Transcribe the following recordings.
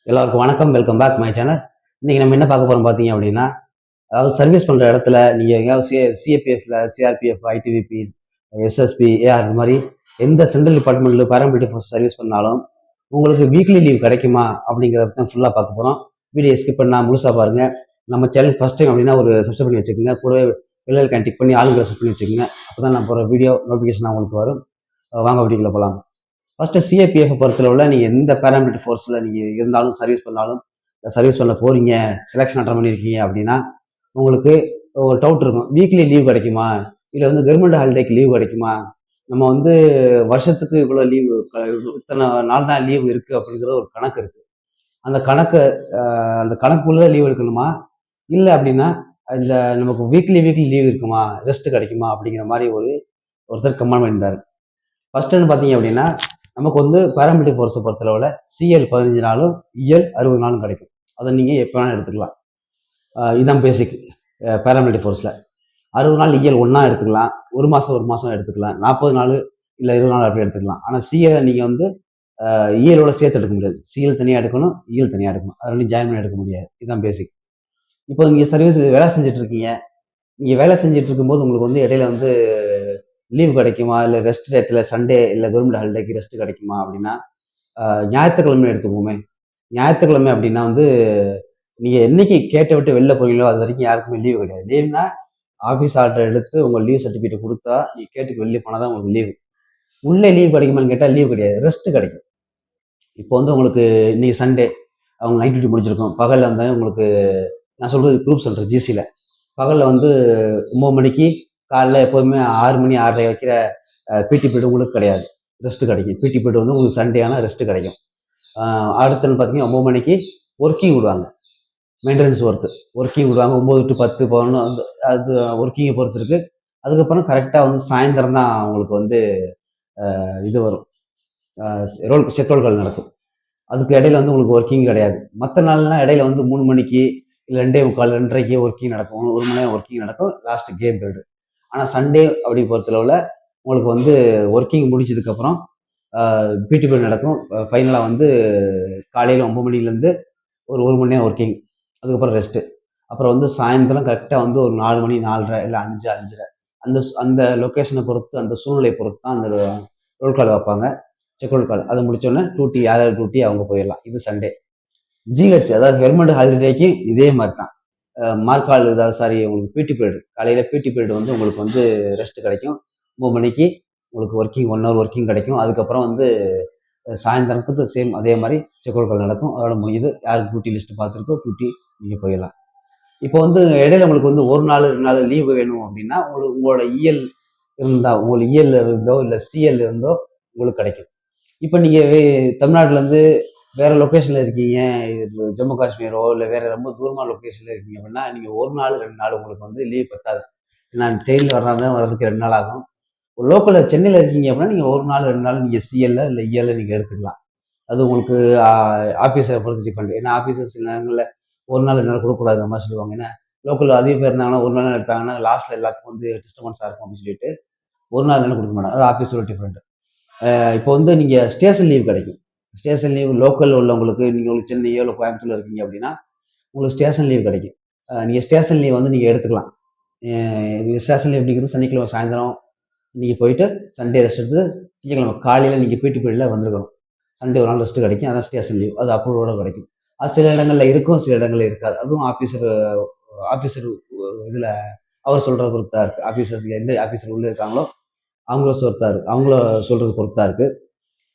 எல்லாருக்கும் வணக்கம். Welcome back my channel. இன்னைக்கு நம்ம என்ன பார்க்க போறோம் பார்த்தீங்க அப்படின்னா, அதாவது சர்வீஸ் பண்ற இடத்துல நீங்க எங்கேயாவது சிஏபிஎஃப்ல, சிஆர்பிஎஃப், ஐடிபிபி, எஸ்எஸ்பி, ஏஆர் இந்த மாதிரி எந்த சென்ட்ரல் டிபார்ட்மெண்ட்ல பேராமிலிட்டரி ஃபோர்ஸ் சர்வீஸ் பண்ணாலும் உங்களுக்கு வீக்லி லீவ் கிடைக்குமா அப்படிங்கிறத தான் ஃபுல்லாக பார்க்க போறோம். வீடியோ ஸ்கிப் பண்ணா முழுசா பாருங்க. நம்ம சேனல் ஃபர்ஸ்ட் டைம் அப்படின்னா ஒரு சப்ஸ்கிரைப் பண்ணி வச்சுக்கோங்க. கூடவே பெல் ஐகான் டிக் பண்ணி ஆளுங்களை செட் பண்ணி வச்சுக்கோங்க. அப்பதான் நான் போகிற வீடியோ நோட்டிஃபிகேஷன் உங்களுக்கு வரும். வாங்க வீடியோக்குள்ள போகலாம். ஃபர்ஸ்ட் சிஏபிஎஃப் பொறுத்தளவுல நீங்க எந்த பேராமிலிட்டரி ஃபோர்ஸ்ல நீங்க இருந்தாலும் சர்வீஸ் பண்ணாலும் சர்வீஸ் பண்ண போறீங்க, செலெக்ஷன் அட்டன் பண்ணியிருக்கீங்க அப்படின்னா உங்களுக்கு ஒரு டவுட் இருக்கும். வீக்லி லீவ் கிடைக்குமா, இல்லை வந்து கவர்மெண்ட் ஹாலிடேக்கு லீவ் கிடைக்குமா, நம்ம வந்து வருஷத்துக்கு இவ்வளோ லீவு, இத்தனை நாள் தான் லீவ் இருக்கு அப்படிங்கிறது ஒரு கணக்கு இருக்கு. அந்த கணக்கு அந்த கணக்குள்ளதான் லீவ் எடுக்கணுமா, இல்லை அப்படின்னா இந்த நமக்கு வீக்லி லீவ் இருக்குமா, ரெஸ்ட் கிடைக்குமா அப்படிங்கிற மாதிரி ஒருத்தர் கமெண்ட் பண்ணியிருந்தாரு. ஃபர்ஸ்ட்னு பார்த்தீங்க அப்படின்னா நமக்கு வந்து பேராமிலிட்டரி ஃபோர்ஸை பொறுத்தளவில் சிஎல் 15 நாளும் இஎல் 60 நாளும் கிடைக்கும். அதை நீங்கள் எப்போ வேணாலும் எடுத்துக்கலாம். இதுதான் பேசிக் பேராமிலிட்டரி ஃபோர்ஸில். 60 நாள் இஎல் ஒன்றா எடுத்துக்கலாம், ஒரு மாதம் எடுத்துக்கலாம், 40 நாள் இல்லை 20 நாள் அப்படி எடுத்துக்கலாம். ஆனால் சிஎல் நீங்கள் வந்து இஎலோட சேர்த்து எடுக்க முடியாது. சிஎல் தனியாக எடுக்கணும், இஎல் தனியாக எடுக்கணும். அது ரெண்டும் ஜாயின் பண்ணி எடுக்க முடியாது. இதுதான் பேசிக். இப்போ நீங்கள் சர்வீஸ் வேலை செஞ்சுட்டு இருக்கீங்க. நீங்கள் வேலை செஞ்சுட்டு இருக்கும்போது உங்களுக்கு வந்து இடையில வந்து லீவ் கிடைக்குமா, இல்லை ரெஸ்ட் டேத்தில் சண்டே இல்லை கவர்மெண்ட் ஹாலிடேக்கு ரெஸ்ட் கிடைக்குமா அப்படின்னா ஞாயிற்றுக்கிழமை எடுத்துக்குவோமே. ஞாயிற்றுக்கிழமை அப்படின்னா வந்து நீங்கள் என்னைக்கு கேட்ட விட்டு வெளில போறீங்களோ அது வரைக்கும் யாருக்குமே லீவு கிடையாது. லீவ்னா ஆஃபீஸ் ஆர்டர் எடுத்து உங்கள் லீவ் சர்டிஃபிகேட் கொடுத்தா நீங்கள் கேட்டுக்கு வெளியே போனால் தான் உங்களுக்கு லீவு. உள்ளே லீவ் கிடைக்குமான்னு கேட்டால் லீவ் கிடையாது, ரெஸ்ட் கிடைக்கும். இப்போ வந்து உங்களுக்கு இன்னைக்கு சண்டே, அவங்க நைட் டியூட்டி முடிச்சிருக்கோம். பகலில் வந்து உங்களுக்கு நான் சொல்கிறது குரூப் சொல்கிறேன் ஜிசியில். பகலில் வந்து 9 மணிக்கு காலைல எப்போதுமே 6 மணி 6:30 வைக்கிற பிடி பீரியட் உங்களுக்கு கிடையாது, ரெஸ்ட் கிடைக்கும். பிடி பீரியட் வந்து உங்களுக்கு சண்டே ஆனால் ரெஸ்ட் கிடைக்கும். அடுத்துன்னு பார்த்தீங்கன்னா 9 மணிக்கு ஒர்க்கிங் விடுவாங்க, மெயின்டெனன்ஸ் ஒர்க்கிங் விடுவாங்க. 9 to 10 போகணும். அது ஒர்க்கிங்கை பொறுத்து இருக்கு. அதுக்கப்புறம் கரெக்டாக வந்து சாயந்தரம் தான் உங்களுக்கு வந்து இது வரும், செட்ரோல்கள் நடக்கும். அதுக்கு இடையில வந்து உங்களுக்கு ஒர்க்கிங் கிடையாது. மற்ற நாள்லாம் இடையில வந்து 3 மணிக்கு இல்லை 2:45 2:30 ஒர்க்கிங் நடக்கும், 1 மணி நேரம் ஒர்க்கிங் நடக்கும், லாஸ்ட் கேம் பீரியடு. ஆனால் சண்டே அப்படி பொறுத்தளவில் உங்களுக்கு வந்து ஒர்க்கிங் முடிச்சதுக்கப்புறம் பிடி பீரியட் நடக்கும். ஃபைனலாக வந்து காலையில் 9 மணிலேருந்து ஒரு மணி நேரம் ஒர்க்கிங், அதுக்கப்புறம் ரெஸ்ட்டு. அப்புறம் வந்து சாயந்தரம் கரெக்டாக வந்து ஒரு 4 மணி 4:30 இல்லை 5 5:30 அந்த அந்த லொக்கேஷனை பொறுத்து, அந்த சூழ்நிலையை பொறுத்து தான் அந்த ரோல் கால் வைப்பாங்க, செக் ரோல் கால். அதை முடிச்சோடனே டியூட்டி, யாராவது டியூட்டி அவங்க போயிடலாம். இது சண்டே. ஜிஹெச் அதாவது கவர்மெண்ட் ஹாலிடேக்கு இதே மாதிரி தான். மார்க்கால் சாரி உங்களுக்கு பிடி பீரியட், காலையில் பிடி பீரியட் வந்து உங்களுக்கு வந்து ரெஸ்ட் கிடைக்கும். 9 மணிக்கு உங்களுக்கு ஒர்க்கிங் 1 ஹவர் ஒர்க்கிங் கிடைக்கும். அதுக்கப்புறம் வந்து சாயந்தரத்துக்கு சேம் அதே மாதிரி செக்அவுட்கள் நடக்கும். அதோட முடியுது. யாருக்கு டியூட்டி லிஸ்ட் பார்த்துருக்கோ டியூட்டி நீங்கள் போயிடலாம். இப்போ வந்து இடையில உங்களுக்கு வந்து 1 நாள் 2 நாள் லீவு வேணும் அப்படின்னா உங்களோட இஎல் இருந்தால், உங்களுக்கு இஎல் இருந்தோ இல்லை சிஎல் இருந்தோ உங்களுக்கு கிடைக்கும். இப்போ நீங்கள் தமிழ்நாட்டிலேருந்து வேற லொக்கேஷனில் இருக்கீங்க, ஜம்மு காஷ்மீரோ இல்லை வேற ரொம்ப தூரமாக லொக்கேஷனில் இருக்கீங்க அப்படின்னா நீங்கள் 1 நாள் 2 நாள் உங்களுக்கு வந்து லீவ் பத்தாது. நான் ட்ரெயினில் வர்றதுக்கு 2 நாள் ஆகும். லோக்கலில் சென்னையில் இருக்கீங்க அப்படின்னா நீங்கள் 1 நாள் 2 நாள் நீங்கள் சிஎல்ல இல்லை இஎல்ல நீங்கள் எடுத்துக்கலாம். அது உங்களுக்கு ஆஃபீஸரை பொறுத்து டிஃபரெண்ட். ஏன்னா ஆஃபீஸர்ஸ் சில நேரங்களில் 1 நாள் 2 நாள் கொடுக்கக்கூடாது அந்த மாதிரி சொல்லுவாங்க. ஏன்னா லோக்கல் அதிக பேர் இருந்தாங்கன்னா 1 நாள் எடுத்தாங்கன்னா லாஸ்ட்டில் எல்லாத்துக்கும் வந்து டிஸ்டர்பன்ஸாக இருக்கும் அப்படின்னு சொல்லிட்டு 1 நாள் 2 நாள் கொடுக்க மாட்டாங்க. அது ஆஃபீஸோட டிஃப்ரெண்ட். இப்போ வந்து நீங்கள் ஸ்டேஷன் லீவ் கிடைக்கும். ஸ்டேஷன் லீவ் லோக்கல் உள்ளவங்களுக்கு, நீங்கள் ஒரு சென்னையோ இல்லை கோயம்புத்தூர்ல இருக்கீங்க அப்படின்னா உங்களுக்கு ஸ்டேஷன் லீவ் கிடைக்கும். நீங்கள் ஸ்டேஷன் லீவ் வந்து நீங்கள் எடுத்துக்கலாம். ஸ்டேஷன் லீவ் அப்படிங்கிறது சனிக்கிழமை சாயந்தரம் நீங்கள் போயிட்டு சண்டே ரெஸ்ட் எடுத்து திங்கக்கிழமை காலையில் நீங்கள் பிடி பீரியடில் வந்துருக்கணும். சண்டே ஒரு நாள் ரெஸ்ட் கிடைக்கும். அதான் ஸ்டேஷன் லீவ். அது அப்ரூவோட கிடைக்கும். அது சில இடங்களில் இருக்கும், சில இடங்களில் இருக்காது. அதுவும் ஆஃபீஸர் இதில் அவர் சொல்கிறத பொறுத்தா இருக்குது. ஆஃபீஸர்ஸ் எந்த ஆஃபீஸர் உள்ளே இருக்காங்களோ அவங்கள சொல்கிறது பொறுத்தா இருக்குது.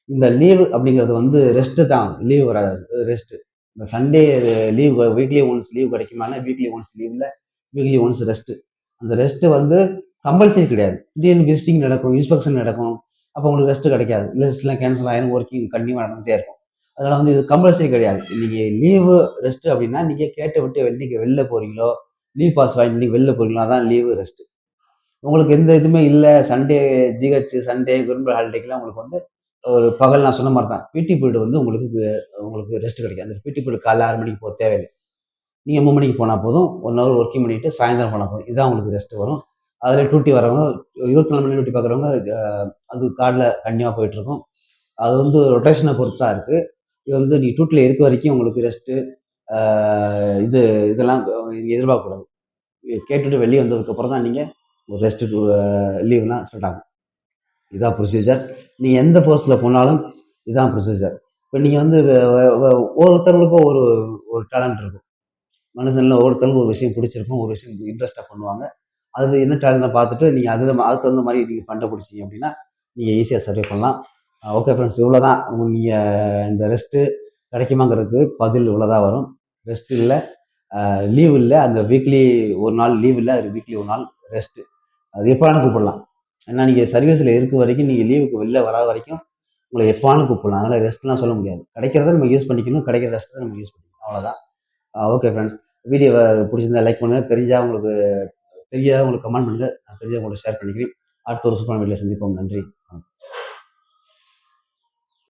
இந்த லீவு அப்படிங்கிறது வந்து ரெஸ்ட்டு தான், லீவ் வராது, ரெஸ்ட்டு. இந்த Sunday leave weekly once leave கிடைக்குமானா வீக்லி ஒன்ஸ் லீவ் இல்லை, வீக்லி ஒன்ஸ் ரெஸ்ட்டு. அந்த ரெஸ்ட்டு வந்து கம்பல்சரி கிடையாது. திடீர்னு விசிட்டிங் நடக்கும், இன்ஸ்பெக்ஷன் நடக்கும், அப்போ உங்களுக்கு ரெஸ்ட் கிடைக்காது. லிஸ்ட்லாம் கேன்சல் ஆயிரும், ஒர்க்கிங் கண்டினியூவாக நடந்துகிட்டே இருக்கும். அதனால் வந்து இது கம்பல்சரி கிடையாது. நீங்கள் லீவு ரெஸ்ட் அப்படின்னா நீங்கள் கேட்ட விட்டு என்னைக்கு வெளில போகிறீங்களோ, லீவ் பாஸ் வாங்கி இன்னைக்கு வெளில போகிறீங்களோ அதான் லீவு ரெஸ்ட்டு. உங்களுக்கு எந்த இதுவுமே இல்லை, சண்டே ஜிஹெச் சண்டே கவர்மெண்ட் ஹாலிடேக்கெலாம் உங்களுக்கு வந்து ஒரு பகல் நான் சொன்ன மாதிரி தான் பிடி பீரியட் வந்து உங்களுக்கு ரெஸ்ட் கிடைக்கும். அந்த பிடி பீரியட் காலைல 6 மணிக்கு போக தேவையில்லை. நீங்கள் 3 மணிக்கு போனால் போதும், 1 ஹவர் ஒர்க்கிங் பண்ணிவிட்டு சாயந்தரம் போனால் போதும். இதுதான் உங்களுக்கு ரெஸ்ட் வரும். அதில் டியூட்டி வரவங்க 24 மணி டியூட்டி பார்க்குறவங்க அது கார்டில் கண்டினியூவாக போயிட்டுருக்கும். அது வந்து ரொட்டேஷனை பொறுத்தா இருக்குது. இது வந்து நீங்கள் டூட்டில் இருக்க வரைக்கும் உங்களுக்கு ரெஸ்ட்டு இது இதெல்லாம் நீங்கள் எதிர்பார்க்கக்கூடாது. கேட்டுட்டு வெளியே வந்ததுக்கப்புறம் தான் நீங்கள் ஒரு ரெஸ்ட்டு லீவ்லாம் ஸ்டார்ட் ஆகும். இதான் ப்ரொசீஜர். நீங்கள் எந்த போஸ்ட்டில் போனாலும் இதான் ப்ரொசீஜர். இப்போ நீங்கள் வந்து ஒவ்வொருத்தவங்களுக்கும் ஒரு ஒரு டேலண்ட் இருக்கும். மனுஷன்ல ஒவ்வொருத்தவங்களுக்கும் ஒரு விஷயம் பிடிச்சிருக்கும், ஒரு விஷயம் இன்ட்ரெஸ்ட்டாக பண்ணுவாங்க. அது என்ன டேலண்ட்னு பார்த்துட்டு நீங்கள் அதுக்கு தகுந்த மாதிரி நீங்கள் ஃபண்டை பிடிச்சிங்க அப்படின்னா நீங்கள் ஈஸியாக சர்வே பண்ணலாம். ஓகே ஃப்ரெண்ட்ஸ், இவ்வளோ தான். நீங்கள் இந்த ரெஸ்ட்டு கிடைக்குமாங்கிறதுக்கு பதில் இவ்வளோ தான் வரும். ரெஸ்ட் இல்லை, லீவ் இல்லை, அந்த வீக்லி ஒரு நாள் லீவ் இல்லை, அது வீக்லி ஒரு நாள் ரெஸ்ட்டு. அது எப்போ வேணால் கூப்பிடலாம். ஏன்னா நீங்கள் சர்வீஸில் இருக்க வரைக்கும், நீங்கள் லீவுக்கு வெளில வராத வரைக்கும் உங்களை எப்போ வேணாலும் கூப்பிடலாம். அதனால் ரெஸ்ட்லாம் சொல்ல முடியாது. கிடைக்கிறத நம்ம யூஸ் பண்ணிக்கணும், கிடைக்கிற ரெஸ்ட்டை நம்ம யூஸ் பண்ணிக்கணும், அவ்வளோதான். ஓகே ஃப்ரெண்ட்ஸ், வீடியோவை பிடிச்சிருந்தா லைக் பண்ணுங்கள். தெரிஞ்சால் உங்களுக்கு கமெண்ட் பண்ணுங்கள். நான் தெரிஞ்ச உங்கள்கிட்ட ஷேர் பண்ணிக்கிறேன். அடுத்த ஒரு சூப்பரான வீடியோவில் சந்திப்போம். நன்றி.